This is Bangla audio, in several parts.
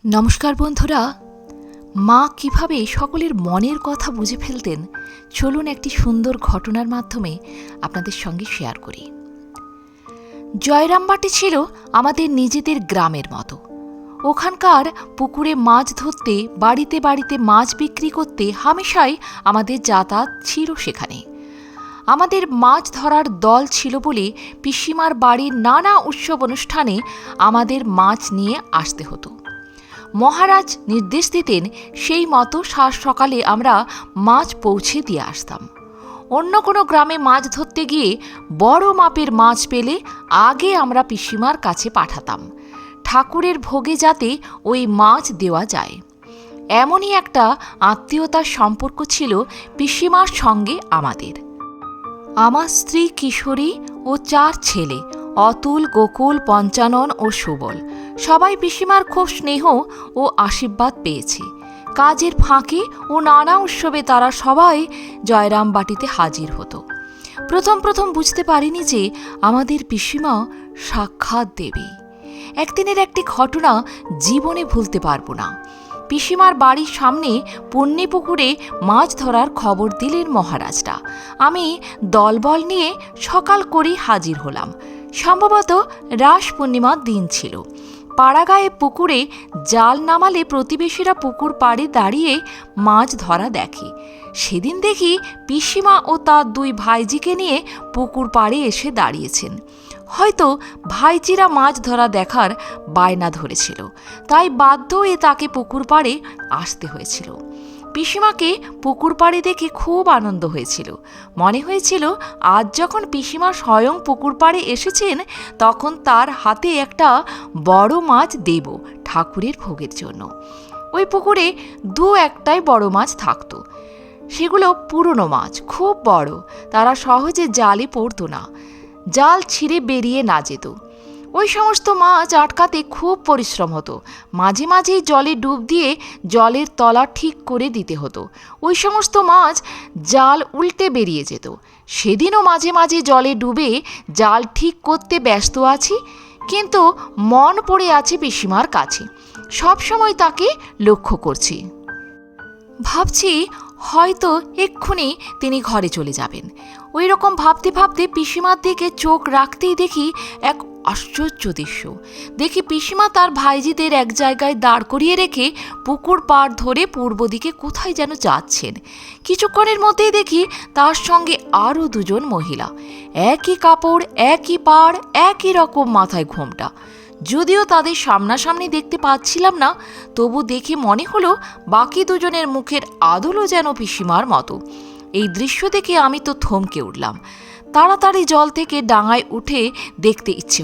নমস্কার বন্ধুরা, মা কিভাবে সকলের মনের কথা বুঝে ফেলতেন চলুন একটি সুন্দর ঘটনার মাধ্যমে আপনাদের সঙ্গে শেয়ার করি। জয়রামবাটি ছিল আমাদের নিজেদের গ্রামের মতো। ওখানকার পুকুরে মাছ ধরতে, বাড়িতে বাড়িতে মাছ বিক্রি করতে হামেশাই আমাদের যাতায়াত ছিল সেখানে। আমাদের মাছ ধরার দল ছিল বলে পিসিমার বাড়ির নানা উৎসব অনুষ্ঠানে আমাদের মাছ নিয়ে আসতে হতো। মহারাজ নির্দেশ দিতেন, সেই মতো সকালে আমরা মাছ পৌঁছে দিয়ে আসতাম। অন্য কোনো গ্রামে মাছ ধরতে গিয়ে বড় মাপের মাছ পেলে আগে আমরা পিসিমার কাছে পাঠাতাম, ঠাকুরের ভোগে যাতে ওই মাছ দেওয়া যায়। এমনই একটা আত্মীয়তার সম্পর্ক ছিল পিসিমার সঙ্গে আমাদের। আমার স্ত্রী কিশোরী ও 4 ছেলে, অতুল, গোকুল, পঞ্চানন ও সুবল, সবাই পিসিমার খুব স্নেহ ও আশীর্বাদ পেয়েছে। কাজের ফাঁকে ও নানা উৎসবে তারা সবাই জয়রামবাটিতে হাজির হতো। প্রথম বুঝতে পারিনি যে আমাদের পিসিমা সাক্ষাৎ দেবী। একদিনের একটি ঘটনা জীবনে ভুলতে পারবো না। পিসিমার বাড়ির সামনে পুণ্যি পুকুরে মাছ ধরার খবর দিলেন মহারাজরা। আমি দলবল নিয়ে সকাল করেই হাজির হলাম। সম্ভবত রাস পূর্ণিমার দিন ছিল। পাড়াগায়ে পুকুরে জাল নামালে প্রতিবেশীরা পুকুর পাড়ে দাঁড়িয়ে মাছ ধরা দেখে। সেদিন দেখি পিসিমা ও তার 2 ভাইজিকে নিয়ে পুকুর পাড়ে এসে দাঁড়িয়েছেন। হয়তো ভাইজিরা মাছ ধরা দেখার বায়না ধরেছিল, তাই বাধ্য হয়ে তাকে পুকুর পাড়ে আসতে হয়েছিল। পিসিমাকে পুকুর পাড়ে দেখে খুব আনন্দ হয়েছিল। মনে হয়েছিল আজ যখন পিসিমা স্বয়ং পুকুর পাড়ে এসেছেন, তখন তার হাতে একটা বড় মাছ দেব ঠাকুরের ভোগের জন্য। ওই পুকুরে 2-1টাই বড় মাছ থাকতো। সেগুলো পুরনো মাছ, খুব বড়, তারা সহজে জালে পড়তো না, জাল ছিঁড়ে বেরিয়ে না যেত। ওই সমস্ত মাছ আটকাতে খুব পরিশ্রম হতো। মাঝে মাঝেই জলে ডুব দিয়ে জলের তলা ঠিক করে দিতে হতো। ওই সমস্ত মাছ জাল উল্টে বেরিয়ে যেত। সেদিনও মাঝে মাঝে জলে ডুবে জাল ঠিক করতে ব্যস্ত আছি, কিন্তু মন পড়ে আছে পিসিমার কাছে। সবসময় তাকে লক্ষ্য করছি। ভাবছি হয়তো এক্ষুনি তিনি ঘরে চলে যাবেন। ওই রকম ভাবতে ভাবতে পিসিমার দিকে চোখ রাখতেই দেখি এক আশ্চর্য দৃশ্য। দেখি পিসিমা তার ভাইজিদের এক জায়গায় দাঁড় করিয়ে রেখে পুকুর পাড় ধরে পূর্ব দিকে কোথায় যেন যাচ্ছেন। কিছুক্ষণের মধ্যেই দেখি তার সঙ্গে আরও 2জন মহিলা, একই কাপড়, একই পাড়, একই রকম মাথায় ঘোমটা। যদিও তাদের সামনাসামনি দেখতে পাচ্ছিলাম না, তবু দেখে মনে হলো বাকি 2জনের মুখের আদলও যেন পিসিমার মতো। এই দৃশ্য দেখে আমি তো থমকে উঠলাম। তাড়াতাড়ি জল থেকে ডাঙায় উঠে দেখতে ইচ্ছে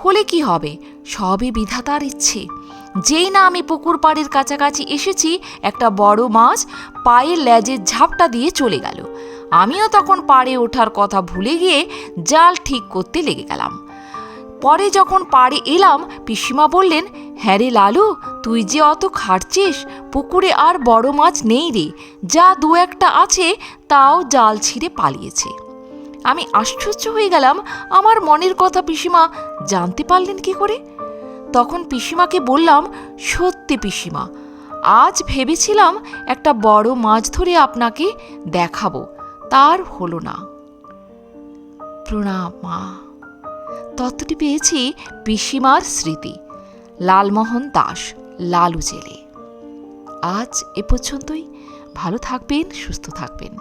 হলে কি হবে, সবই বিধাতার ইচ্ছে। যেই না আমি পুকুর পাড়ের কাছাকাছি এসেছি, একটা বড় মাছ পায়ের লেজের ঝাপটা দিয়ে চলে গেল। আমিও তখন পাড়ে ওঠার কথা ভুলে গিয়ে জাল ঠিক করতে লেগে গেলাম। পরে যখন পাড়ে এলাম, পিসিমা বললেন, হ্যাঁ রে লালু, তুই যে অত খাটছিস, পুকুরে আর বড় মাছ নেই রে, যা 2-1টা আছে তাও জাল ছিঁড়ে পালিয়েছে। আমি আশ্চর্য হয়ে গেলাম, আমার মনের কথা পিসিমা জানতে পারলেন কি করে? তখন পিসিমাকে বললাম, সত্যি পিসিমা, আজ ভেবেছিলাম একটা বড় মাছ ধরে আপনাকে দেখাবো, তার হলো না। প্রণাম মা। তত্ত্বটি পেয়েছি পিসিমার স্মৃতি, লালমোহন দাস, লালু জেলে। আজ এ পর্যন্তই। ভালো থাকবেন, সুস্থ থাকবেন।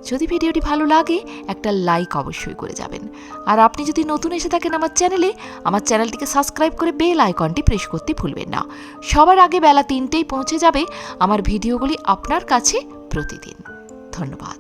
যদি ভিডিওটি ভালো লাগে একটা লাইক অবশ্যই করে যাবেন। আর আপনি যদি নতুন এসে থাকেন আমার চ্যানেলটিকে সাবস্ক্রাইব করে বেল আইকনটি প্রেস করতে ভুলবেন না। সবার আগে বেলা 3টেই পৌঁছে যাবে আমার ভিডিওগুলি আপনার কাছে প্রতিদিন। ধন্যবাদ।